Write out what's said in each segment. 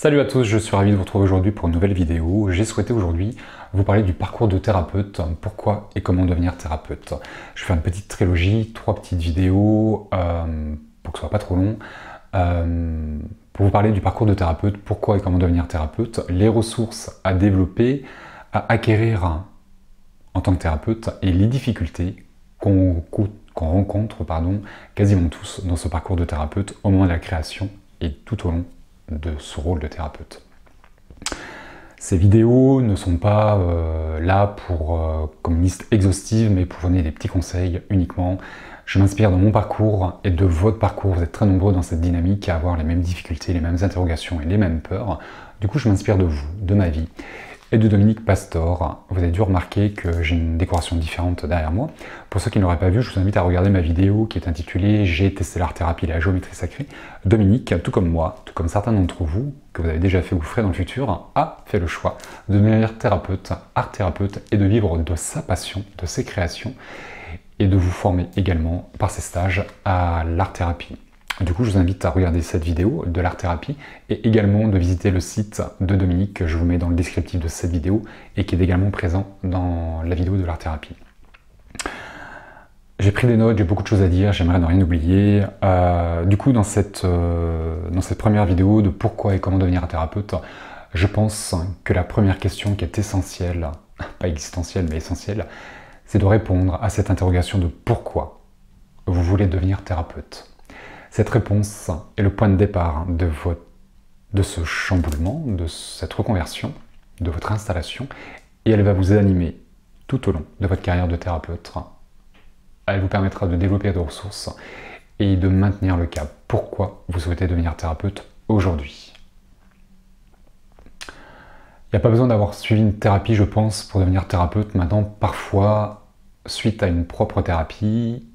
Salut à tous, je suis ravi de vous retrouver aujourd'hui pour une nouvelle vidéo. J'ai souhaité aujourd'hui vous parler du parcours de thérapeute, pourquoi et comment devenir thérapeute. Je vais faire une petite trilogie, 3 petites vidéos pour que ce soit pas trop long. Pour vous parler du parcours de thérapeute, pourquoi et comment devenir thérapeute, les ressources à développer, à acquérir en tant que thérapeute et les difficultés qu'on rencontre quasiment tous dans ce parcours de thérapeute au moment de la création et tout au long de ce rôle de thérapeute. Ces vidéos ne sont pas là comme une liste exhaustive, mais pour donner des petits conseils uniquement. Je m'inspire de mon parcours et de votre parcours. Vous êtes très nombreux dans cette dynamique à avoir les mêmes difficultés, les mêmes interrogations et les mêmes peurs. Du coup, je m'inspire de vous, de ma vie et de Dominique Pastor. Vous avez dû remarquer que j'ai une décoration différente derrière moi. Pour ceux qui ne l'auraient pas vu, je vous invite à regarder ma vidéo qui est intitulée « J'ai testé l'art-thérapie et la géométrie sacrée ». Dominique, tout comme moi, tout comme certains d'entre vous, que vous avez déjà fait ou ferez dans le futur, a fait le choix de devenir thérapeute, art-thérapeute et de vivre de sa passion, de ses créations et de vous former également par ses stages à l'art-thérapie. Du coup, je vous invite à regarder cette vidéo de l'art-thérapie et également de visiter le site de Dominique que je vous mets dans le descriptif de cette vidéo et qui est également présent dans la vidéo de l'art-thérapie. J'ai pris des notes, j'ai beaucoup de choses à dire, j'aimerais ne rien oublier. Du coup, dans cette première vidéo de pourquoi et comment devenir un thérapeute, je pense que la première question qui est essentielle, pas existentielle mais essentielle, c'est de répondre à cette interrogation de pourquoi vous voulez devenir thérapeute. Cette réponse est le point de départ de ce chamboulement, de cette reconversion, de votre installation, et elle va vous animer tout au long de votre carrière de thérapeute. Elle vous permettra de développer des ressources et de maintenir le cap. Pourquoi vous souhaitez devenir thérapeute aujourd'hui? Il n'y a pas besoin d'avoir suivi une thérapie, je pense, pour devenir thérapeute. Maintenant, parfois, suite à une propre thérapie,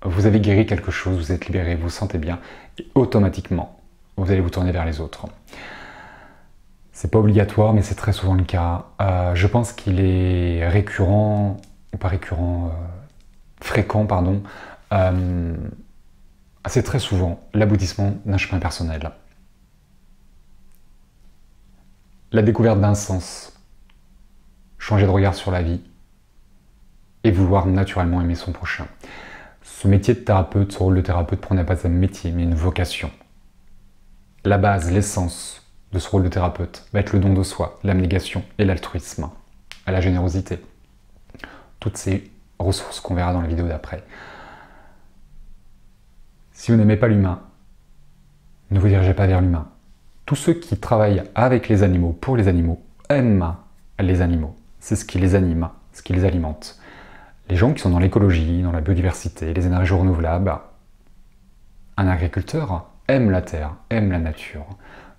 vous avez guéri quelque chose, vous êtes libéré, vous vous sentez bien, et automatiquement, vous allez vous tourner vers les autres. C'est pas obligatoire, mais c'est très souvent le cas. Je pense qu'il est récurrent, ou pas récurrent, fréquent, pardon, c'est très souvent l'aboutissement d'un chemin personnel. La découverte d'un sens, changer de regard sur la vie, et vouloir naturellement aimer son prochain. Ce métier de thérapeute, ce rôle de thérapeute n'est pas un métier, mais une vocation. La base, l'essence de ce rôle de thérapeute va être le don de soi, l'abnégation et l'altruisme, la générosité. Toutes ces ressources qu'on verra dans la vidéo d'après. Si vous n'aimez pas l'humain, ne vous dirigez pas vers l'humain. Tous ceux qui travaillent avec les animaux, pour les animaux, aiment les animaux. C'est ce qui les anime, ce qui les alimente. Les gens qui sont dans l'écologie, dans la biodiversité, les énergies renouvelables, un agriculteur aime la terre, aime la nature.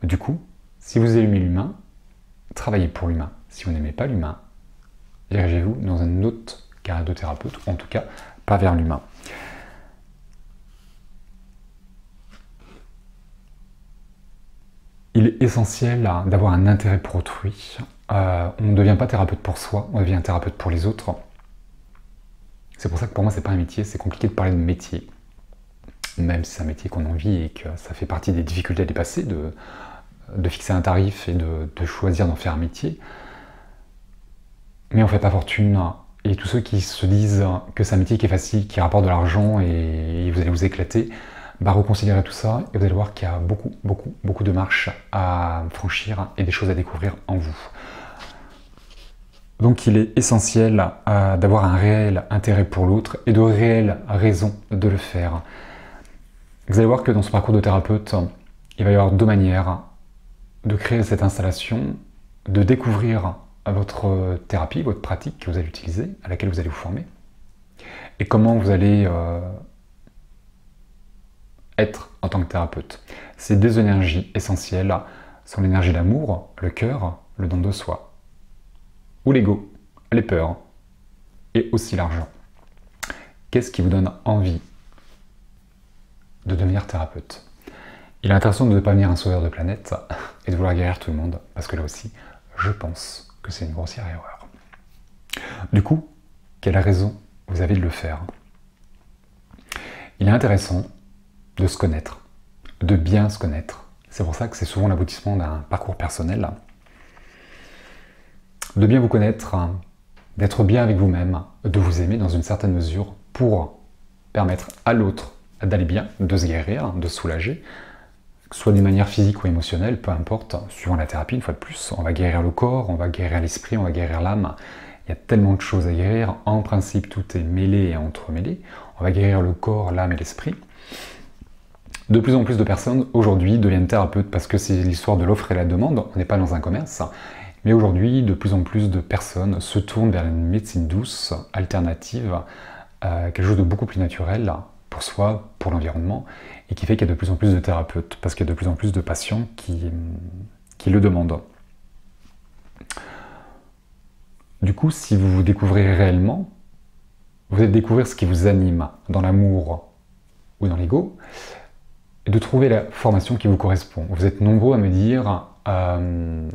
Du coup, si vous aimez l'humain, travaillez pour l'humain. Si vous n'aimez pas l'humain, dirigez-vous dans un autre carrière de thérapeute, en tout cas pas vers l'humain. Il est essentiel d'avoir un intérêt pour autrui. On ne devient pas thérapeute pour soi, on devient thérapeute pour les autres. C'est pour ça que pour moi, c'est pas un métier, c'est compliqué de parler de métier. Même si c'est un métier qu'on a envie et que ça fait partie des difficultés à dépasser, de fixer un tarif et de choisir d'en faire un métier. Mais on ne fait pas fortune. Et tous ceux qui se disent que c'est un métier qui est facile, qui rapporte de l'argent et vous allez vous éclater, reconsidérez tout ça et vous allez voir qu'il y a beaucoup de marches à franchir et des choses à découvrir en vous. Donc il est essentiel d'avoir un réel intérêt pour l'autre et de réelles raisons de le faire. Vous allez voir que dans ce parcours de thérapeute, il va y avoir 2 manières de créer cette installation, de découvrir votre thérapie, votre pratique que vous allez utiliser, à laquelle vous allez vous former, et comment vous allez être en tant que thérapeute. Ces 2 énergies essentielles sont l'énergie d'amour, le cœur, le don de soi, ou l'ego, les peurs, et aussi l'argent. Qu'est-ce qui vous donne envie de devenir thérapeute? Il est intéressant de ne pas venir un sauveur de planète et de vouloir guérir tout le monde, parce que là aussi, je pense que c'est une grossière erreur. Du coup, quelle raison vous avez de le faire? Il est intéressant de se connaître, de bien se connaître, C'est pour ça que c'est souvent l'aboutissement d'un parcours personnel. De bien vous connaître, d'être bien avec vous-même, de vous aimer dans une certaine mesure pour permettre à l'autre d'aller bien, de se guérir, de se soulager, soit d'une manière physique ou émotionnelle, peu importe, suivant la thérapie, une fois de plus. On va guérir le corps, on va guérir l'esprit, on va guérir l'âme. Il y a tellement de choses à guérir. En principe, tout est mêlé et entremêlé. On va guérir le corps, l'âme et l'esprit. De plus en plus de personnes, aujourd'hui, deviennent thérapeutes parce que c'est l'histoire de l'offre et la demande. On n'est pas dans un commerce. Mais aujourd'hui, de plus en plus de personnes se tournent vers une médecine douce, alternative, quelque chose de beaucoup plus naturel pour soi, pour l'environnement, et qui fait qu'il y a de plus en plus de thérapeutes, parce qu'il y a de plus en plus de patients qui le demandent. Du coup, si vous vous découvrez réellement, vous allez découvrir ce qui vous anime dans l'amour ou dans l'ego, et de trouver la formation qui vous correspond. Vous êtes nombreux à me dire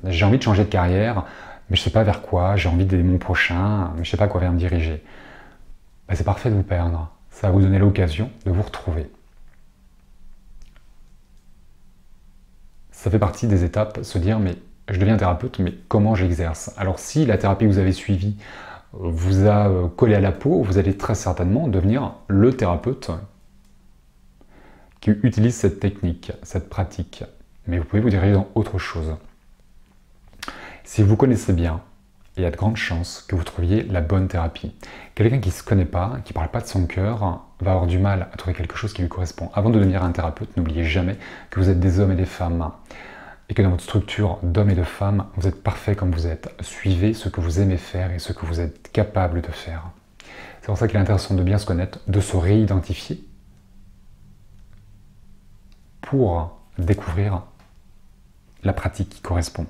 j'ai envie de changer de carrière, mais je ne sais pas vers quoi, j'ai envie d'aider mon prochain, mais je ne sais pas à quoi vers me diriger. Ben, c'est parfait de vous perdre. Ça va vous donner l'occasion de vous retrouver. Ça fait partie des étapes, se dire mais je deviens thérapeute, mais comment j'exerce? Alors si la thérapie que vous avez suivie vous a collé à la peau, vous allez très certainement devenir le thérapeute qui utilise cette technique, cette pratique. Mais vous pouvez vous diriger dans autre chose. Si vous connaissez bien, il y a de grandes chances que vous trouviez la bonne thérapie. Quelqu'un qui ne se connaît pas, qui ne parle pas de son cœur, va avoir du mal à trouver quelque chose qui lui correspond. Avant de devenir un thérapeute, n'oubliez jamais que vous êtes des hommes et des femmes. Et que dans votre structure d'hommes et de femmes, vous êtes parfait comme vous êtes. Suivez ce que vous aimez faire et ce que vous êtes capable de faire. C'est pour ça qu'il est intéressant de bien se connaître, de se réidentifier pour découvrir la pratique qui correspond.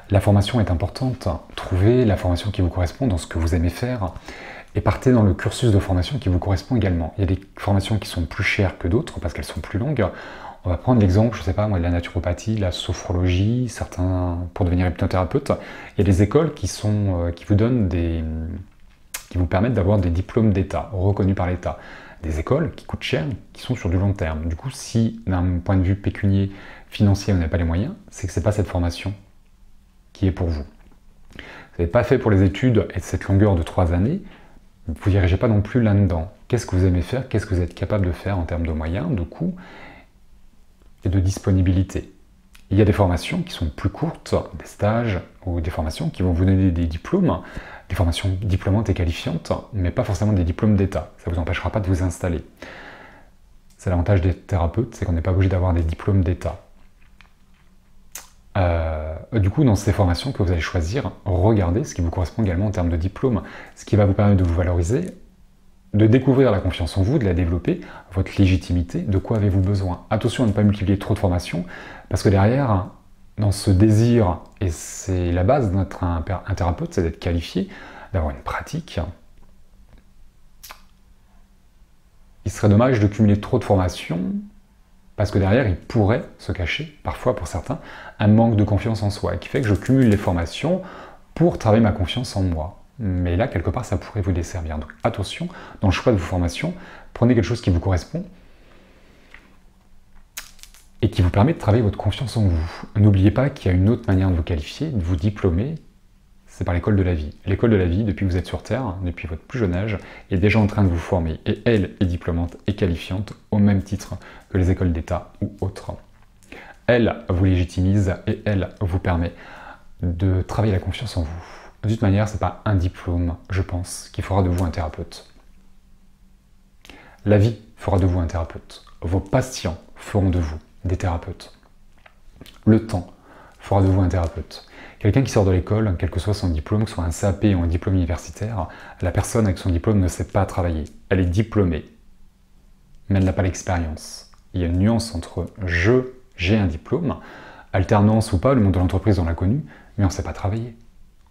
La formation est importante. Trouvez la formation qui vous correspond dans ce que vous aimez faire et partez dans le cursus de formation qui vous correspond également. Il y a des formations qui sont plus chères que d'autres parce qu'elles sont plus longues. On va prendre l'exemple, je ne sais pas moi, de la naturopathie, la sophrologie, certains pour devenir hypnothérapeute. Il y a des écoles qui vous donnent qui vous permettent d'avoir des diplômes d'État, reconnus par l'État. Des écoles qui coûtent cher, qui sont sur du long terme. Du coup, si d'un point de vue pécunier, financier, vous n'avez pas les moyens, c'est que ce n'est pas cette formation qui est pour vous. Vous n'êtes pas fait pour les études et cette longueur de 3 années, vous ne dirigez pas non plus là-dedans. Qu'est-ce que vous aimez faire? Qu'est-ce que vous êtes capable de faire en termes de moyens, de coûts et de disponibilité? Il y a des formations qui sont plus courtes, des stages ou des formations qui vont vous donner des diplômes, des formations diplômantes et qualifiantes, mais pas forcément des diplômes d'État. Ça ne vous empêchera pas de vous installer. C'est l'avantage des thérapeutes, c'est qu'on n'est pas obligé d'avoir des diplômes d'État. Du coup, dans ces formations que vous allez choisir, regardez ce qui vous correspond également en termes de diplôme, ce qui va vous permettre de vous valoriser, de découvrir la confiance en vous, de la développer, votre légitimité, de quoi avez-vous besoin. Attention à ne pas multiplier trop de formations, parce que derrière, dans ce désir, et c'est la base d'être un thérapeute, c'est d'être qualifié, d'avoir une pratique, il serait dommage de cumuler trop de formations, parce que derrière, il pourrait se cacher, parfois pour certains, un manque de confiance en soi, qui fait que je cumule les formations pour travailler ma confiance en moi. Mais là, quelque part, ça pourrait vous desservir. Donc attention, dans le choix de vos formations, prenez quelque chose qui vous correspond et qui vous permet de travailler votre confiance en vous. N'oubliez pas qu'il y a une autre manière de vous qualifier, de vous diplômer, c'est par l'école de la vie. L'école de la vie, depuis que vous êtes sur Terre, depuis votre plus jeune âge, est déjà en train de vous former. Et elle est diplômante et qualifiante au même titre que les écoles d'État ou autres. Elle vous légitimise et elle vous permet de travailler la confiance en vous. De toute manière, ce n'est pas un diplôme, je pense, qui fera de vous un thérapeute. La vie fera de vous un thérapeute. Vos patients feront de vous des thérapeutes. Le temps fera de vous un thérapeute. Quelqu'un qui sort de l'école, quel que soit son diplôme, que ce soit un CAP ou un diplôme universitaire, la personne avec son diplôme ne sait pas travailler. Elle est diplômée, mais elle n'a pas l'expérience. Il y a une nuance entre j'ai un diplôme, alternance ou pas, le monde de l'entreprise on l'a connu, mais on ne sait pas travailler.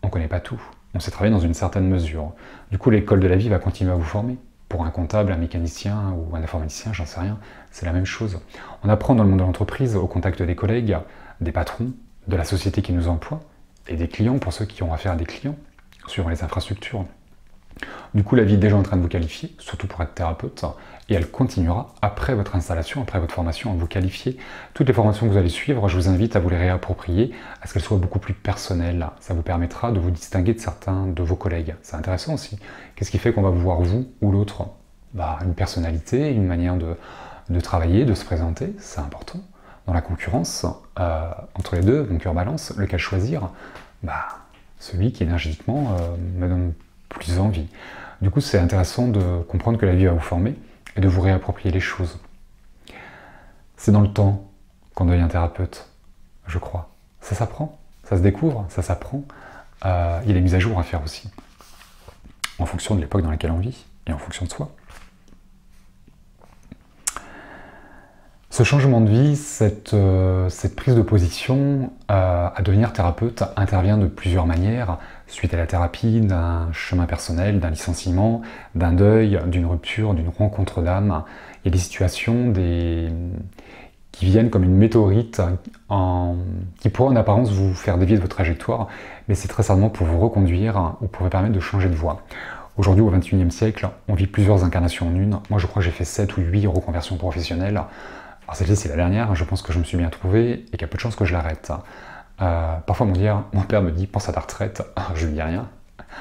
On ne connaît pas tout. On sait travailler dans une certaine mesure. Du coup, l'école de la vie va continuer à vous former. Pour un comptable, un mécanicien ou un informaticien, j'en sais rien, c'est la même chose. On apprend dans le monde de l'entreprise, au contact des collègues, des patrons, de la société qui nous emploie, et des clients pour ceux qui ont affaire à des clients, suivant les infrastructures. Du coup, la vie est déjà en train de vous qualifier, surtout pour être thérapeute, et elle continuera après votre installation, après votre formation, à vous qualifier. Toutes les formations que vous allez suivre, je vous invite à vous les réapproprier, à ce qu'elles soient beaucoup plus personnelles. Ça vous permettra de vous distinguer de certains de vos collègues. C'est intéressant aussi. Qu'est-ce qui fait qu'on va vous voir vous ou l'autre? Une personnalité, une manière de travailler, de se présenter, c'est important. Dans la concurrence, entre les deux, mon cœur balance, lequel choisir? Celui qui énergétiquement me donne plus envie. Du coup, c'est intéressant de comprendre que la vie va vous former et de vous réapproprier les choses. C'est dans le temps qu'on devient thérapeute, je crois. Ça s'apprend, ça se découvre, ça s'apprend. Il y a des mises à jour à faire aussi, en fonction de l'époque dans laquelle on vit et en fonction de soi. Ce changement de vie, cette prise de position à devenir thérapeute intervient de plusieurs manières, suite à la thérapie, d'un chemin personnel, d'un licenciement, d'un deuil, d'une rupture, d'une rencontre d'âme. Il y a des situations qui viennent comme une météorite, qui pourrait en apparence vous faire dévier de votre trajectoire, mais c'est très certainement pour vous reconduire ou pour vous permettre de changer de voie. Aujourd'hui, au XXIe siècle, on vit plusieurs incarnations en une. Moi, je crois que j'ai fait 7 ou 8 reconversions professionnelles. Alors celle-ci, c'est la dernière, je pense que je me suis bien trouvé et qu'il y a peu de chances que je l'arrête. Parfois, mon père me dit « pense à ta retraite ». Je lui dis rien,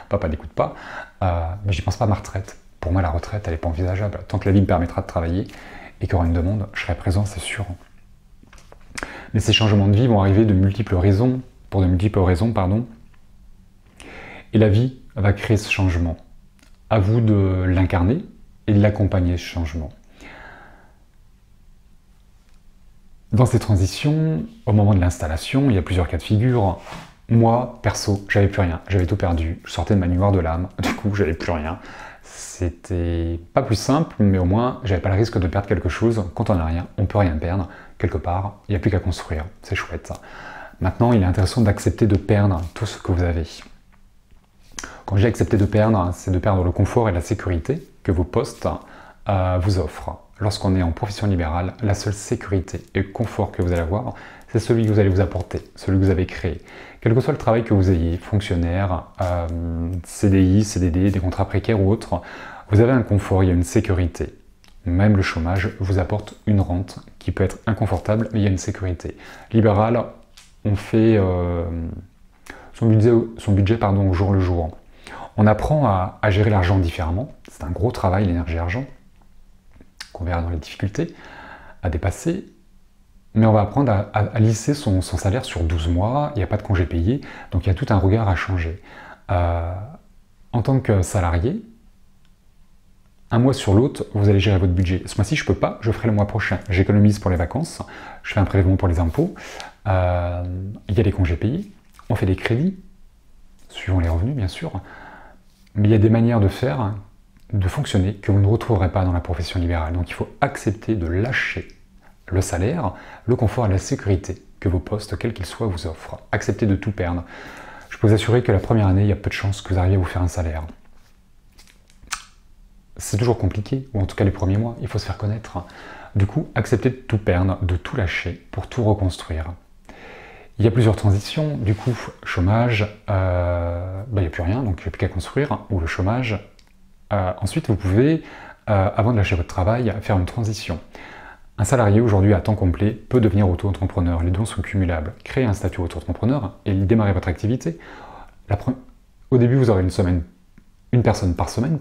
papa n'écoute pas, mais j'y pense pas à ma retraite. Pour moi, la retraite, elle n'est pas envisageable. Tant que la vie me permettra de travailler et qu'il y aura une demande, je serai présent, c'est sûr. Mais ces changements de vie vont arriver de multiples raisons, pour de multiples raisons, pardon. Et la vie va créer ce changement. À vous de l'incarner et de l'accompagner, ce changement. Dans ces transitions, au moment de l'installation, il y a plusieurs cas de figure. Moi, perso, j'avais plus rien, j'avais tout perdu. Je sortais de ma nuit noire de l'âme, du coup, j'avais plus rien. C'était pas plus simple, mais au moins, j'avais pas le risque de perdre quelque chose. Quand on n'a rien, on peut rien perdre. Quelque part, il n'y a plus qu'à construire. C'est chouette, ça. Maintenant, il est intéressant d'accepter de perdre tout ce que vous avez. Quand j'ai accepté de perdre, c'est de perdre le confort et la sécurité que vos postes vous offrent. Lorsqu'on est en profession libérale, la seule sécurité et le confort que vous allez avoir, c'est celui que vous allez vous apporter, celui que vous avez créé. Quel que soit le travail que vous ayez, fonctionnaire, CDI, CDD, des contrats précaires ou autres, vous avez un confort, il y a une sécurité. Même le chômage vous apporte une rente qui peut être inconfortable, mais il y a une sécurité. Libéral, on fait son budget au jour le jour. On apprend à gérer l'argent différemment. C'est un gros travail, l'énergie argent, qu'on verra dans les difficultés à dépasser. Mais on va apprendre à lisser son salaire sur 12 mois, il n'y a pas de congé payé, donc il y a tout un regard à changer. En tant que salarié, un mois sur l'autre, vous allez gérer votre budget. Ce mois-ci, je ne peux pas, je ferai le mois prochain. J'économise pour les vacances, je fais un prélèvement pour les impôts, il y a des congés payés, on fait des crédits, suivant les revenus bien sûr, mais il y a des manières de faire, de fonctionner que vous ne retrouverez pas dans la profession libérale. Donc il faut accepter de lâcher le salaire, le confort et la sécurité que vos postes, quels qu'ils soient, vous offrent. Acceptez de tout perdre. Je peux vous assurer que la première année, il y a peu de chances que vous arriviez à vous faire un salaire. C'est toujours compliqué, ou en tout cas les premiers mois, il faut se faire connaître. Du coup, acceptez de tout perdre, de tout lâcher pour tout reconstruire. Il y a plusieurs transitions, du coup, chômage, il n'y a plus rien, donc il n'y a plus qu'à construire, ou le chômage. Ensuite, vous pouvez, avant de lâcher votre travail, faire une transition. Un salarié aujourd'hui à temps complet peut devenir auto-entrepreneur. Les dons sont cumulables. Créez un statut auto-entrepreneur et démarrez votre activité. Au début, vous aurez une personne par semaine,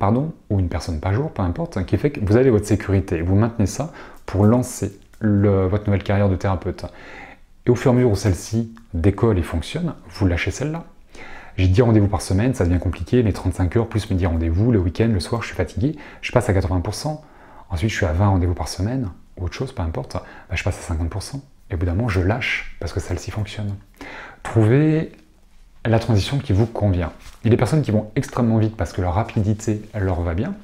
ou une personne par jour, peu importe, qui fait que vous avez votre sécurité. Vous maintenez ça pour lancer votre nouvelle carrière de thérapeute. Et au fur et à mesure où celle-ci décolle et fonctionne, vous lâchez celle-là. J'ai 10 rendez-vous par semaine, ça devient compliqué, les 35 heures plus mes 10 rendez-vous, le week-end, le soir, je suis fatigué, je passe à 80%. Ensuite, je suis à 20 rendez-vous par semaine, ou autre chose, peu importe, je passe à 50%. Et au bout d'un moment, je lâche, parce que celle-ci fonctionne. Trouvez la transition qui vous convient. Il y a des personnes qui vont extrêmement vite parce que leur rapidité leur va bien,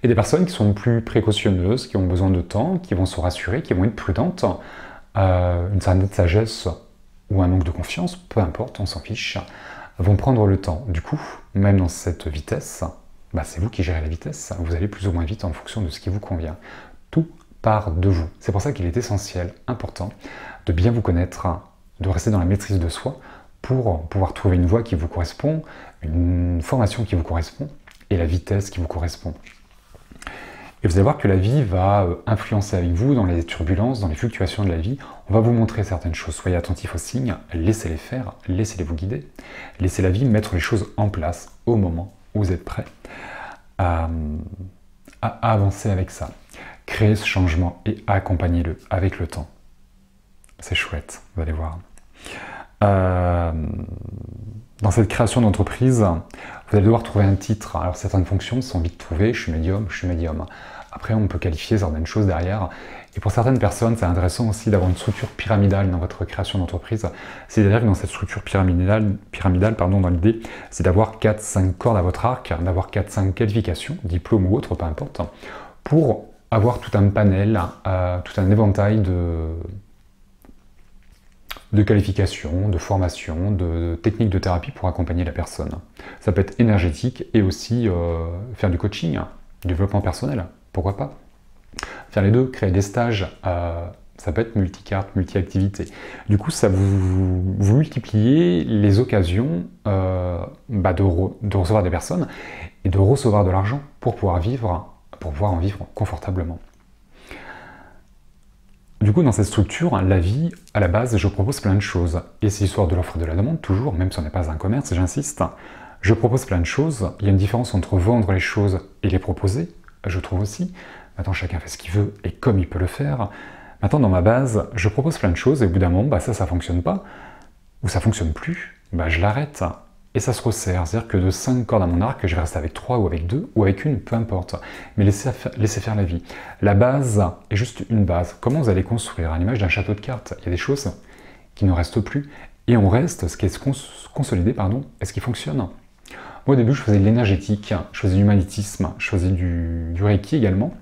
et des personnes qui sont plus précautionneuses, qui ont besoin de temps, qui vont se rassurer, qui vont être prudentes, une certaine sagesse ou un manque de confiance, peu importe, on s'en fiche, vont prendre le temps. Du coup, même dans cette vitesse, c'est vous qui gérez la vitesse, vous allez plus ou moins vite en fonction de ce qui vous convient. Tout part de vous. C'est pour ça qu'il est essentiel, important, de bien vous connaître, de rester dans la maîtrise de soi pour pouvoir trouver une voie qui vous correspond, une formation qui vous correspond et la vitesse qui vous correspond. Et vous allez voir que la vie va influencer avec vous dans les turbulences, dans les fluctuations de la vie. On va vous montrer certaines choses. Soyez attentifs aux signes, laissez-les faire, laissez-les vous guider. Laissez la vie mettre les choses en place au moment où vous êtes prêt à avancer avec ça. Créez ce changement et accompagnez-le avec le temps. C'est chouette, vous allez voir. Dans cette création d'entreprise, vous allez devoir trouver un titre. Alors certaines fonctions sont vite trouvées, je suis médium, je suis médium. Après, on peut qualifier certaines choses derrière. Et pour certaines personnes, c'est intéressant aussi d'avoir une structure pyramidale dans votre création d'entreprise. C'est-à-dire que dans cette structure pyramidale dans l'idée, c'est d'avoir 4-5 cordes à votre arc, d'avoir 4-5 qualifications, diplômes ou autres, peu importe, pour avoir tout un panel, tout un éventail de qualifications, de formations, de techniques de thérapie pour accompagner la personne. Ça peut être énergétique et aussi faire du coaching, du développement personnel, pourquoi pas. Faire les deux, créer des stages, ça peut être multicarte, multi-activité. Du coup, ça vous multipliez les occasions de recevoir des personnes et de recevoir de l'argent pour pouvoir en vivre confortablement. Du coup, dans cette structure, la vie, à la base, je propose plein de choses. Et c'est l'histoire de l'offre et de la demande, toujours, même si on n'est pas un commerce, j'insiste. Je propose plein de choses. Il y a une différence entre vendre les choses et les proposer, je trouve aussi. Maintenant, chacun fait ce qu'il veut et comme il peut le faire. Maintenant, dans ma base, je propose plein de choses et au bout d'un moment, ça ne fonctionne pas, ou ça ne fonctionne plus, je l'arrête. Et ça se resserre, c'est-à-dire que de 5 cordes à mon arc, je vais rester avec 3 ou avec 2 ou avec une, peu importe. Mais laissez faire la vie. La base est juste une base. Comment vous allez construire à l'image d'un château de cartes? Il y a des choses qui ne restent plus. Et on reste ce qui est consolidé, et ce qui fonctionne. Moi au début, je faisais de l'énergétique, je faisais du magnétisme, je faisais du Reiki également.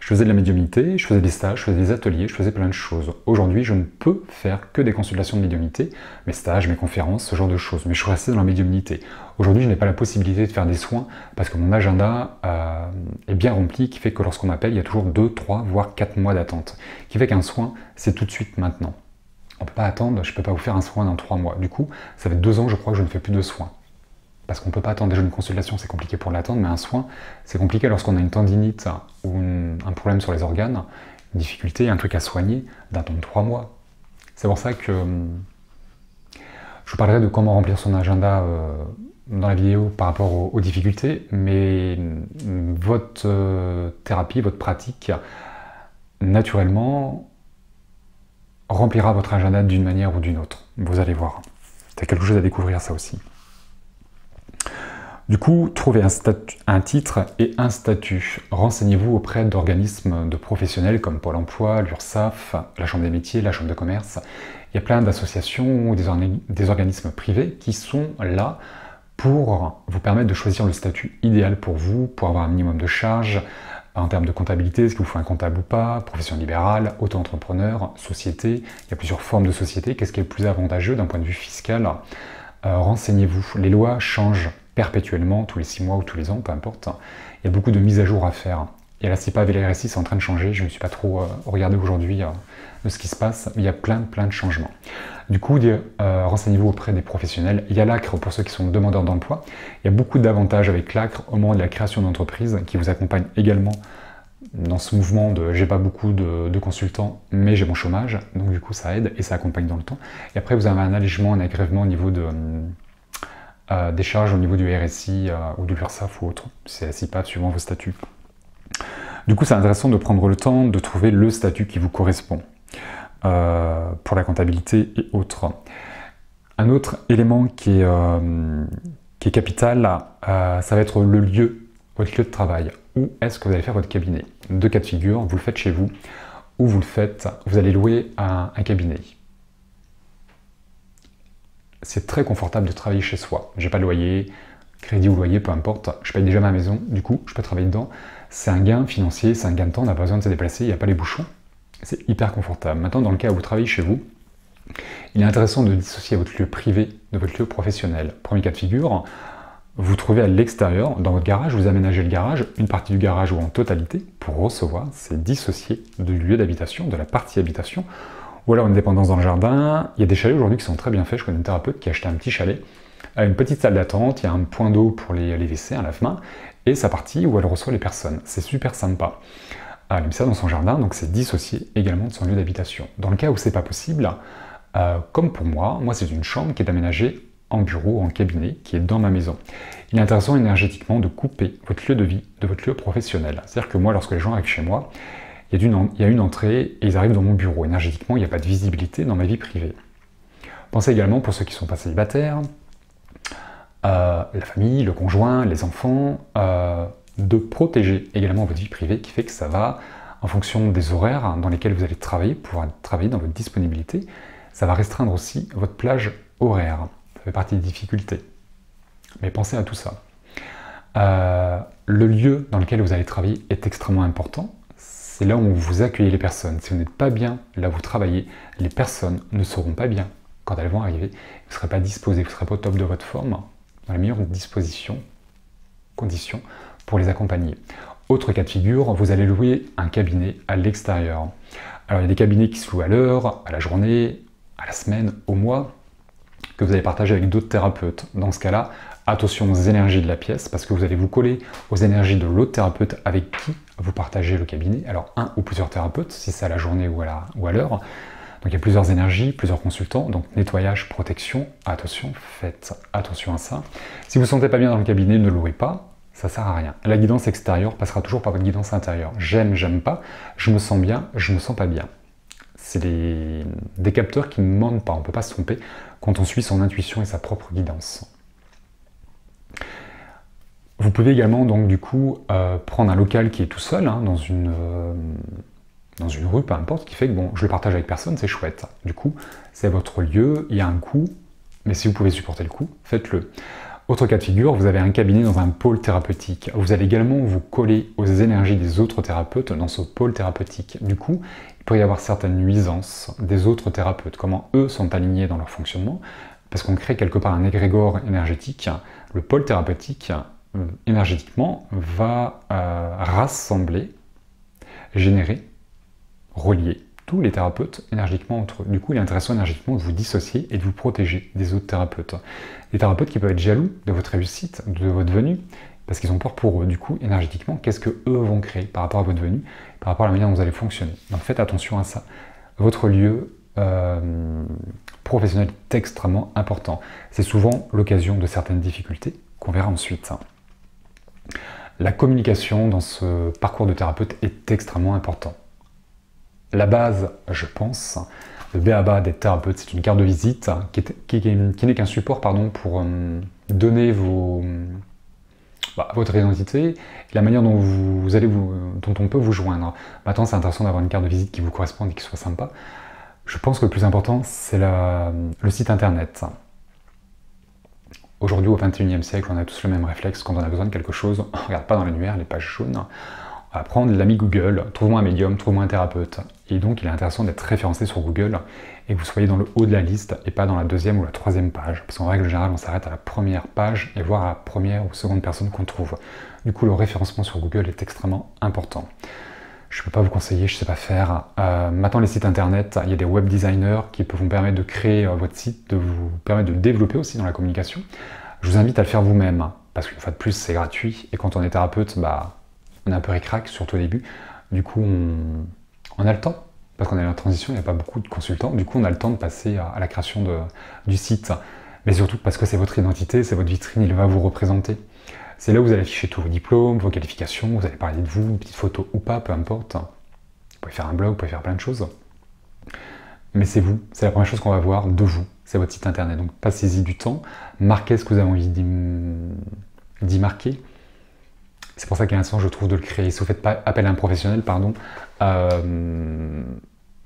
Je faisais de la médiumnité, je faisais des stages, je faisais des ateliers, je faisais plein de choses. Aujourd'hui, je ne peux faire que des consultations de médiumnité, mes stages, mes conférences, ce genre de choses. Mais je suis resté dans la médiumnité. Aujourd'hui, je n'ai pas la possibilité de faire des soins parce que mon agenda est bien rempli, qui fait que lorsqu'on m'appelle, il y a toujours 2, 3, voire 4 mois d'attente. Qui fait qu'un soin, c'est tout de suite maintenant. On ne peut pas attendre, je ne peux pas vous faire un soin dans 3 mois. Du coup, ça fait 2 ans, je crois, que je ne fais plus de soins. Parce qu'on ne peut pas attendre. Déjà une consultation, c'est compliqué pour l'attendre, mais un soin, c'est compliqué lorsqu'on a une tendinite ou un problème sur les organes, une difficulté, un truc à soigner, d'attendre 3 mois. C'est pour ça que je vous parlerai de comment remplir son agenda dans la vidéo par rapport aux difficultés, mais votre thérapie, votre pratique, naturellement, remplira votre agenda d'une manière ou d'une autre. Vous allez voir. C'est quelque chose à découvrir, ça aussi. Du coup, trouvez un titre et un statut. Renseignez-vous auprès d'organismes de professionnels comme Pôle emploi, l'URSSAF, la Chambre des métiers, la Chambre de commerce. Il y a plein d'associations ou des organismes privés qui sont là pour vous permettre de choisir le statut idéal pour vous, pour avoir un minimum de charges en termes de comptabilité, est-ce qu'il vous faut un comptable ou pas, profession libérale, auto-entrepreneur, société. Il y a plusieurs formes de société. Qu'est-ce qui est le plus avantageux d'un point de vue fiscal? Renseignez-vous. Les lois changent perpétuellement, tous les 6 mois ou tous les ans, peu importe. Il y a beaucoup de mises à jour à faire. Et la CIPAV et la RSI sont en train de changer. Je ne suis pas trop regardé aujourd'hui de ce qui se passe, mais il y a plein de changements. Du coup, renseignez-vous auprès des professionnels. Il y a l'ACRE pour ceux qui sont demandeurs d'emploi. Il y a beaucoup d'avantages avec l'ACRE au moment de la création d'entreprise qui vous accompagne également dans ce mouvement de j'ai pas beaucoup de consultants, mais j'ai mon chômage. Donc du coup, ça aide et ça accompagne dans le temps. Et après, vous avez un allègement, un agrèvement au niveau des charges au niveau du RSI ou de l'URSSAF ou autre. C'est la CIPAV suivant vos statuts. Du coup, c'est intéressant de prendre le temps de trouver le statut qui vous correspond pour la comptabilité et autres. Un autre élément qui est capital, ça va être le lieu, votre lieu de travail. Où est-ce que vous allez faire votre cabinet? 2 cas de figure, vous le faites chez vous ou vous allez louer un cabinet. C'est très confortable de travailler chez soi. J'ai pas de loyer, crédit ou loyer, peu importe. Je paye déjà ma maison, du coup, je peux travailler dedans. C'est un gain financier, c'est un gain de temps, on n'a pas besoin de se déplacer, il n'y a pas les bouchons. C'est hyper confortable. Maintenant, dans le cas où vous travaillez chez vous, il est intéressant de dissocier votre lieu privé de votre lieu professionnel. Premier cas de figure, vous trouvez à l'extérieur, dans votre garage, vous aménagez le garage, une partie du garage ou en totalité, pour recevoir, c'est dissocié du lieu d'habitation, de la partie habitation. Ou alors une dépendance dans le jardin. Il y a des chalets aujourd'hui qui sont très bien faits. Je connais une thérapeute qui a acheté un petit chalet Une petite salle d'attente, il y a un point d'eau pour les WC, un lave-main, et sa partie où elle reçoit les personnes. C'est super sympa. Elle a mis ça dans son jardin, donc c'est dissocié également de son lieu d'habitation. Dans le cas où c'est pas possible, comme pour moi c'est une chambre qui est aménagée en bureau, en cabinet, qui est dans ma maison. Il est intéressant énergétiquement de couper votre lieu de vie de votre lieu professionnel. C'est-à-dire que moi, lorsque les gens arrivent chez moi, il y a une entrée et ils arrivent dans mon bureau. Énergétiquement, il n'y a pas de visibilité dans ma vie privée. Pensez également pour ceux qui ne sont pas célibataires, la famille, le conjoint, les enfants, de protéger également votre vie privée, qui fait que ça va, en fonction des horaires dans lesquels vous allez travailler, pouvoir travailler dans votre disponibilité, ça va restreindre aussi votre plage horaire. Ça fait partie des difficultés. Mais pensez à tout ça. Le lieu dans lequel vous allez travailler est extrêmement important. C'est là où vous accueillez les personnes. Si vous n'êtes pas bien là où vous travaillez, les personnes ne seront pas bien quand elles vont arriver. Vous ne serez pas disposé, vous ne serez pas au top de votre forme, dans les meilleures conditions pour les accompagner. Autre cas de figure, vous allez louer un cabinet à l'extérieur. Alors il y a des cabinets qui se louent à l'heure, à la journée, à la semaine, au mois, que vous allez partager avec d'autres thérapeutes. Dans ce cas-là, attention aux énergies de la pièce, parce que vous allez vous coller aux énergies de l'autre thérapeute avec qui vous partagez le cabinet. Alors un ou plusieurs thérapeutes, si c'est à la journée ou à l'heure. Donc il y a plusieurs énergies, plusieurs consultants, donc nettoyage, protection, attention, faites attention à ça. Si vous ne vous sentez pas bien dans le cabinet, ne louez pas, ça sert à rien. La guidance extérieure passera toujours par votre guidance intérieure. J'aime, j'aime pas, je me sens bien, je me sens pas bien. C'est des capteurs qui ne mentent pas, on ne peut pas se tromper quand on suit son intuition et sa propre guidance. Vous pouvez également donc du coup prendre un local qui est tout seul, hein, dans une rue, peu importe, qui fait que bon, je le partage avec personne, c'est chouette. Du coup, c'est votre lieu, il y a un coût, mais si vous pouvez supporter le coût, faites-le. Autre cas de figure, vous avez un cabinet dans un pôle thérapeutique. Vous allez également vous coller aux énergies des autres thérapeutes dans ce pôle thérapeutique. Du coup, il peut y avoir certaines nuisances des autres thérapeutes, comment eux sont alignés dans leur fonctionnement, parce qu'on crée quelque part un égrégore énergétique. Le pôle thérapeutique, énergétiquement, va rassembler, générer, relier tous les thérapeutes énergétiquement entre eux. Du coup, il est intéressant énergétiquement de vous dissocier et de vous protéger des autres thérapeutes. Des thérapeutes qui peuvent être jaloux de votre réussite, de votre venue, parce qu'ils ont peur pour eux. Du coup, énergétiquement, qu'est-ce que eux vont créer par rapport à votre venue, par rapport à la manière dont vous allez fonctionner. Donc faites attention à ça. Votre lieu professionnel est extrêmement important. C'est souvent l'occasion de certaines difficultés qu'on verra ensuite. La communication dans ce parcours de thérapeute est extrêmement important. La base, je pense, le b.a.-ba des thérapeutes, c'est une carte de visite qui n'est qu'un support pour donner votre identité et la manière dont dont on peut vous joindre. Maintenant, c'est intéressant d'avoir une carte de visite qui vous corresponde et qui soit sympa. Je pense que le plus important, c'est le site internet. Aujourd'hui, au XXIe siècle, on a tous le même réflexe. Quand on a besoin de quelque chose, on ne regarde pas dans l'annuaire, les pages jaunes. On va prendre l'ami Google, trouve-moi un médium, trouve-moi un thérapeute. Et donc, il est intéressant d'être référencé sur Google et que vous soyez dans le haut de la liste et pas dans la deuxième ou la troisième page. Parce qu'en règle générale, on s'arrête à la première page et voir à la première ou seconde personne qu'on trouve. Du coup, le référencement sur Google est extrêmement important. Je ne peux pas vous conseiller, je ne sais pas faire. Maintenant, les sites internet, il y a des web designers qui peuvent vous permettre de créer votre site, de vous permettre de développer aussi dans la communication. Je vous invite à le faire vous-même, parce qu'une fois de plus, c'est gratuit. Et quand on est thérapeute, on est un peu ric-rac, surtout au début. Du coup, on a le temps, parce qu'on est en transition, il n'y a pas beaucoup de consultants. Du coup, on a le temps de passer à la création du site. Mais surtout parce que c'est votre identité, c'est votre vitrine, il va vous représenter. C'est là où vous allez afficher tous vos diplômes, vos qualifications, vous allez parler de vous, une petite photo ou pas, peu importe. Vous pouvez faire un blog, vous pouvez faire plein de choses. Mais c'est vous, c'est la première chose qu'on va voir de vous, c'est votre site internet. Donc passez-y du temps, marquez ce que vous avez envie d'y marquer. C'est pour ça qu'à l'instant, je trouve de le créer. Si vous faites pas appel à un professionnel,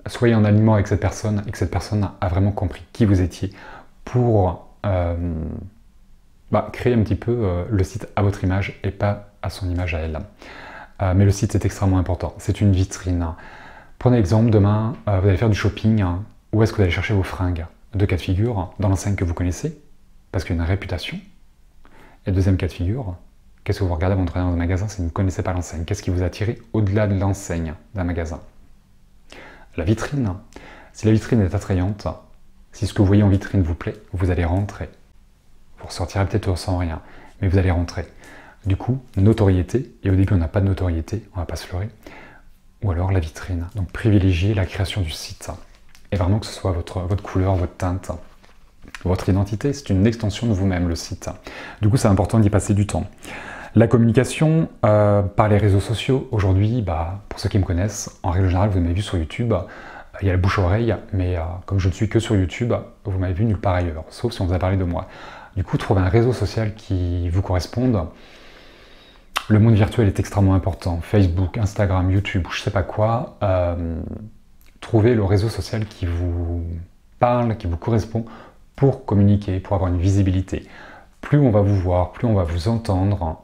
soyez en alignement avec cette personne et que cette personne a vraiment compris qui vous étiez pour créer un petit peu le site à votre image et pas à son image à elle. Mais le site est extrêmement important. C'est une vitrine. Prenez l'exemple, demain, vous allez faire du shopping. Où est-ce que vous allez chercher vos fringues? Deux cas de figure, dans l'enseigne que vous connaissez, parce qu'il y a une réputation. Et deuxième cas de figure, qu'est-ce que vous regardez avant d'entrer dans un magasin si vous ne connaissez pas l'enseigne? Qu'est-ce qui vous a attiré au-delà de l'enseigne d'un magasin? La vitrine. Si la vitrine est attrayante, si ce que vous voyez en vitrine vous plaît, vous allez rentrer. Vous ressortirez peut-être sans rien, mais vous allez rentrer. Du coup, notoriété, et au début on n'a pas de notoriété, on va pas se leurrer, ou alors la vitrine. Donc privilégiez la création du site, et vraiment que ce soit votre couleur, votre teinte, votre identité, c'est une extension de vous-même le site. Du coup c'est important d'y passer du temps. La communication par les réseaux sociaux, aujourd'hui, pour ceux qui me connaissent, en règle générale vous m'avez vu sur YouTube, il y a la bouche-oreille, mais comme je ne suis que sur YouTube, vous m'avez vu nulle part ailleurs, sauf si on vous a parlé de moi. Du coup, trouver un réseau social qui vous corresponde. Le monde virtuel est extrêmement important. Facebook, Instagram, YouTube, je ne sais pas quoi. Trouvez le réseau social qui vous parle, qui vous correspond pour communiquer, pour avoir une visibilité. Plus on va vous voir, plus on va vous entendre,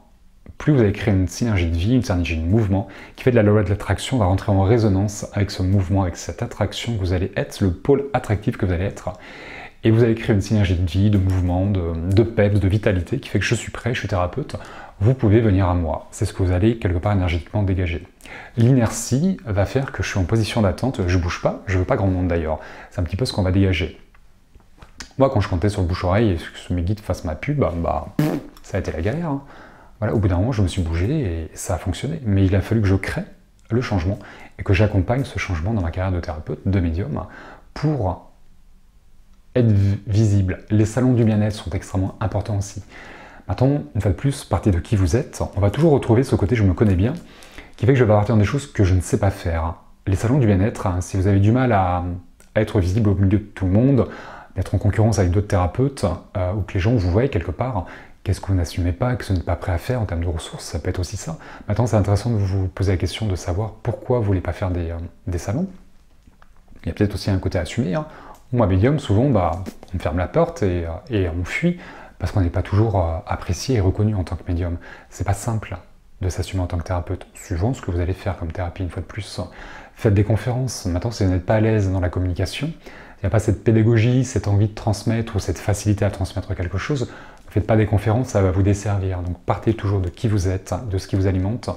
plus vous allez créer une synergie de vie, une synergie de mouvement qui fait de la loi de l'attraction, va rentrer en résonance avec ce mouvement, avec cette attraction que vous allez être, le pôle attractif que vous allez être. Et vous allez créer une synergie de vie, de mouvement, de peps, de vitalité qui fait que je suis prêt, je suis thérapeute, vous pouvez venir à moi. C'est ce que vous allez quelque part énergétiquement dégager. L'inertie va faire que je suis en position d'attente, je bouge pas, je veux pas grand monde d'ailleurs. C'est un petit peu ce qu'on va dégager. Moi, quand je comptais sur le bouche-oreille et que mes guides fassent ma pub, ça a été la galère. Hein. Voilà, au bout d'un moment, je me suis bougé et ça a fonctionné. Mais il a fallu que je crée le changement et que j'accompagne ce changement dans ma carrière de thérapeute, de médium, pour être visible. Les salons du bien-être sont extrêmement importants aussi. Maintenant, une fois de plus, partez de qui vous êtes. On va toujours retrouver ce côté « je me connais bien » qui fait que je vais partir des choses que je ne sais pas faire. Les salons du bien-être, si vous avez du mal à être visible au milieu de tout le monde, d'être en concurrence avec d'autres thérapeutes, ou que les gens vous voient quelque part, qu'est-ce que vous n'assumez pas, que vous n'êtes pas prêt à faire en termes de ressources, ça peut être aussi ça. Maintenant, c'est intéressant de vous poser la question de savoir pourquoi vous ne voulez pas faire des salons. Il y a peut-être aussi un côté assumé. Hein. Moi, médium, souvent, on me ferme la porte et on fuit parce qu'on n'est pas toujours apprécié et reconnu en tant que médium. C'est pas simple de s'assumer en tant que thérapeute, suivant ce que vous allez faire comme thérapie une fois de plus. Faites des conférences. Maintenant, si vous n'êtes pas à l'aise dans la communication, il n'y a pas cette pédagogie, cette envie de transmettre ou cette facilité à transmettre quelque chose, ne faites pas des conférences, ça va vous desservir. Donc partez toujours de qui vous êtes, de ce qui vous alimente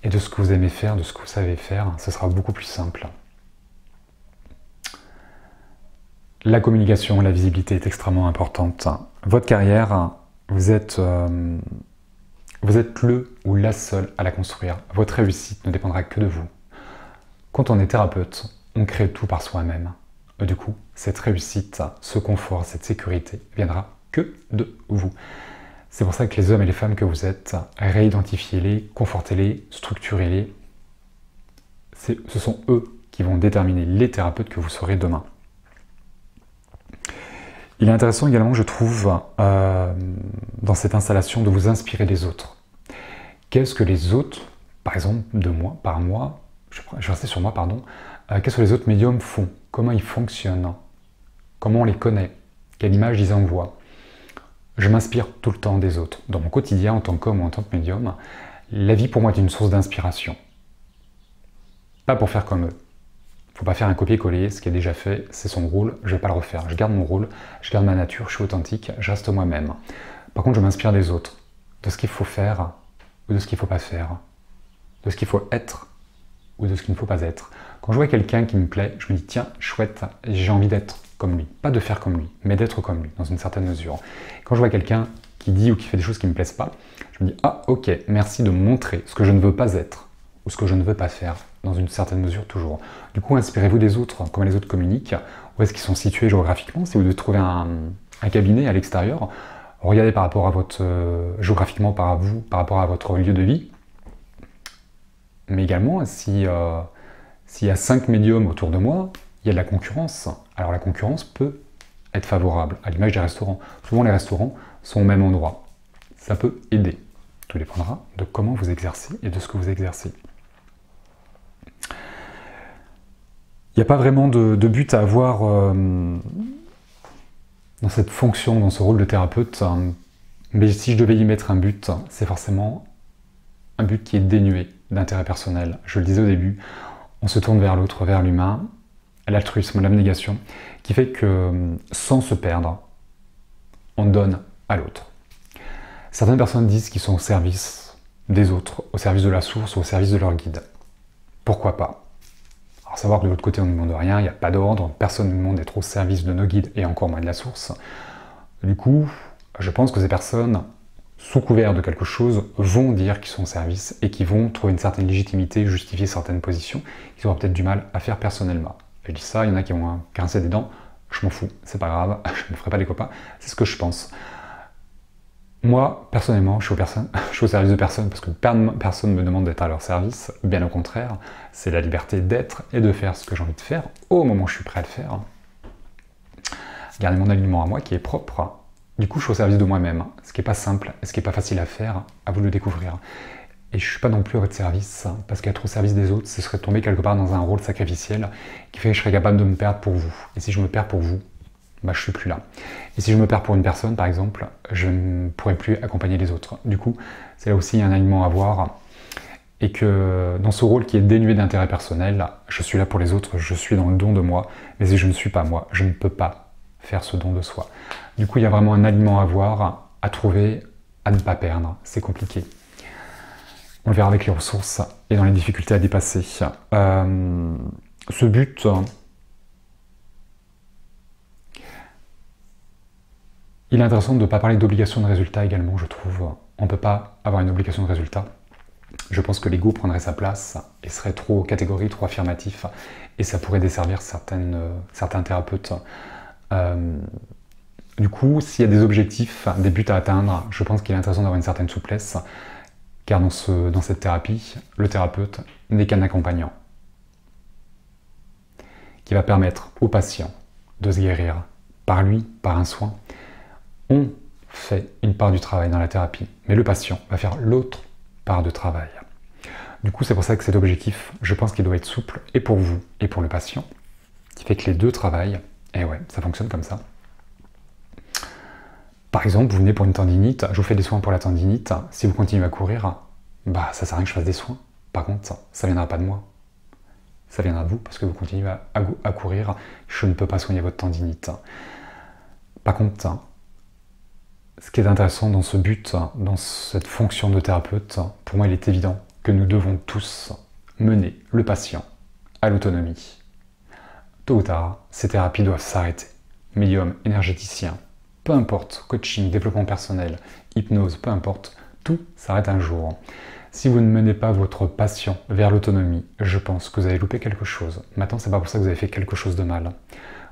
et de ce que vous aimez faire, de ce que vous savez faire. Ce sera beaucoup plus simple. La communication, la visibilité est extrêmement importante. Votre carrière, vous êtes le ou la seule à la construire. Votre réussite ne dépendra que de vous. Quand on est thérapeute, on crée tout par soi-même. Du coup, cette réussite, ce confort, cette sécurité viendra que de vous. C'est pour ça que les hommes et les femmes que vous êtes, réidentifiez-les, confortez-les, structurez-les. Ce sont eux qui vont déterminer les thérapeutes que vous serez demain. Il est intéressant également, je trouve, dans cette installation, de vous inspirer des autres. Qu'est-ce que les autres, par exemple, je vais rester sur moi, pardon, qu'est-ce que les autres médiums font? Comment ils fonctionnent? Comment on les connaît? Quelle image ils envoient? Je m'inspire tout le temps des autres. Dans mon quotidien, en tant qu'homme ou en tant que médium, la vie pour moi est une source d'inspiration. Pas pour faire comme eux. Il ne faut pas faire un copier-coller, ce qui est déjà fait, c'est son rôle, je ne vais pas le refaire. Je garde mon rôle, je garde ma nature, je suis authentique, je reste moi-même. Par contre, je m'inspire des autres, de ce qu'il faut faire ou de ce qu'il ne faut pas faire, de ce qu'il faut être ou de ce qu'il ne faut pas être. Quand je vois quelqu'un qui me plaît, je me dis tiens, chouette, j'ai envie d'être comme lui. Pas de faire comme lui, mais d'être comme lui, dans une certaine mesure. Quand je vois quelqu'un qui dit ou qui fait des choses qui ne me plaisent pas, je me dis ah ok, merci de me montrer ce que je ne veux pas être ou ce que je ne veux pas faire, dans une certaine mesure toujours. Du coup, inspirez-vous des autres, comment les autres communiquent, où est-ce qu'ils sont situés géographiquement. Si vous devez trouver un cabinet à l'extérieur, regardez par rapport à votre, géographiquement par rapport à votre lieu de vie. Mais également, s'il y a 5 médiums autour de moi, il y a de la concurrence. Alors la concurrence peut être favorable, à l'image des restaurants. Souvent les restaurants sont au même endroit. Ça peut aider. Tout dépendra de comment vous exercez et de ce que vous exercez. Il n'y a pas vraiment de but à avoir dans cette fonction, dans ce rôle de thérapeute. Mais si je devais y mettre un but, c'est forcément un but qui est dénué d'intérêt personnel. Je le disais au début, on se tourne vers l'autre, vers l'humain, l'altruisme, l'abnégation, qui fait que sans se perdre, on donne à l'autre. Certaines personnes disent qu'ils sont au service des autres, au service de la source, au service de leur guide. Pourquoi pas? Alors savoir que de l'autre côté on ne demande rien, il n'y a pas d'ordre, personne ne demande d'être au service de nos guides et encore moins de la source. Du coup, je pense que ces personnes, sous couvert de quelque chose, vont dire qu'ils sont au service et qu'ils vont trouver une certaine légitimité, justifier certaines positions qu'ils auront peut-être du mal à faire personnellement. Je dis ça, il y en a qui vont grincer des dents, je m'en fous, c'est pas grave, je ne me ferai pas des copains, c'est ce que je pense. Moi, personnellement, je suis au service de personne parce que personne ne me demande d'être à leur service, bien au contraire, c'est la liberté d'être et de faire ce que j'ai envie de faire au moment où je suis prêt à le faire. Garder mon alignement à moi qui est propre. Du coup, je suis au service de moi-même, ce qui n'est pas simple, ce qui n'est pas facile à faire, à vous de le découvrir. Et je ne suis pas non plus à votre service, parce qu'être au service des autres, ce serait tomber quelque part dans un rôle sacrificiel qui fait que je serais capable de me perdre pour vous. Et si je me perds pour vous, bah, je ne suis plus là. Et si je me perds pour une personne, par exemple, je ne pourrai plus accompagner les autres. Du coup, c'est là aussi un alignement à avoir. Et que dans ce rôle qui est dénué d'intérêt personnel, je suis là pour les autres, je suis dans le don de moi, mais si je ne suis pas moi, je ne peux pas faire ce don de soi. Du coup, il y a vraiment un alignement à avoir, à trouver, à ne pas perdre. C'est compliqué. On le verra avec les ressources et dans les difficultés à dépasser. Ce but, il est intéressant de ne pas parler d'obligation de résultat également, je trouve. On ne peut pas avoir une obligation de résultat. Je pense que l'ego prendrait sa place et serait trop catégorique, trop affirmatif, et ça pourrait desservir certains thérapeutes. Du coup, s'il y a des objectifs, des buts à atteindre, je pense qu'il est intéressant d'avoir une certaine souplesse, car dans cette thérapie, le thérapeute n'est qu'un accompagnant qui va permettre au patient de se guérir par lui, par un soin. On fait une part du travail dans la thérapie, mais le patient va faire l'autre part de travail. Du coup, c'est pour ça que cet objectif, je pense qu'il doit être souple, et pour vous, et pour le patient, qui fait que les deux travaillent, et ouais, ça fonctionne comme ça. Par exemple, vous venez pour une tendinite, je vous fais des soins pour la tendinite, si vous continuez à courir, bah ça sert à rien que je fasse des soins. Par contre, ça viendra pas de moi. Ça viendra de vous, parce que vous continuez à courir, je ne peux pas soigner votre tendinite. Par contre, ce qui est intéressant dans ce but, dans cette fonction de thérapeute, pour moi il est évident que nous devons tous mener le patient à l'autonomie. Tôt ou tard, ces thérapies doivent s'arrêter. Médium, énergéticien, peu importe, coaching, développement personnel, hypnose, peu importe, tout s'arrête un jour. Si vous ne menez pas votre patient vers l'autonomie, je pense que vous avez loupé quelque chose. Maintenant, c'est pas pour ça que vous avez fait quelque chose de mal.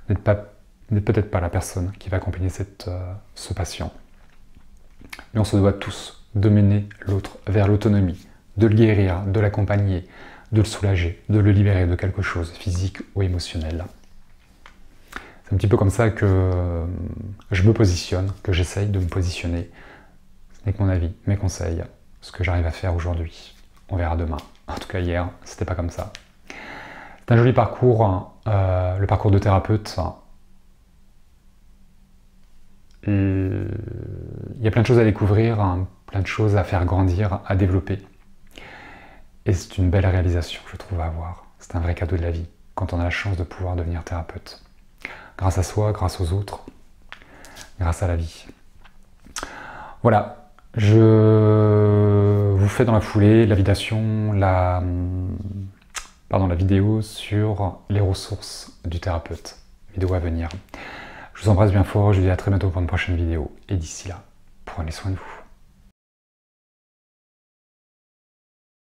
Vous n'êtes peut-être pas la personne qui va accompagner ce patient. Mais on se doit tous de mener l'autre vers l'autonomie, de le guérir, de l'accompagner, de le soulager, de le libérer de quelque chose, physique ou émotionnel. C'est un petit peu comme ça que je me positionne, que j'essaye de me positionner. Ce n'est que mon avis, mes conseils, ce que j'arrive à faire aujourd'hui. On verra demain. En tout cas, hier, c'était pas comme ça. C'est un joli parcours, le parcours de thérapeute. Il y a plein de choses à découvrir, plein de choses à faire grandir, à développer. Et c'est une belle réalisation, je trouve, à avoir. C'est un vrai cadeau de la vie, quand on a la chance de pouvoir devenir thérapeute. Grâce à soi, grâce aux autres, grâce à la vie. Voilà, je vous fais dans la foulée la vidéo sur les ressources du thérapeute. Vidéo à venir. Je vous embrasse bien fort, je vous dis à très bientôt pour une prochaine vidéo. Et d'ici là, prenez soin de vous.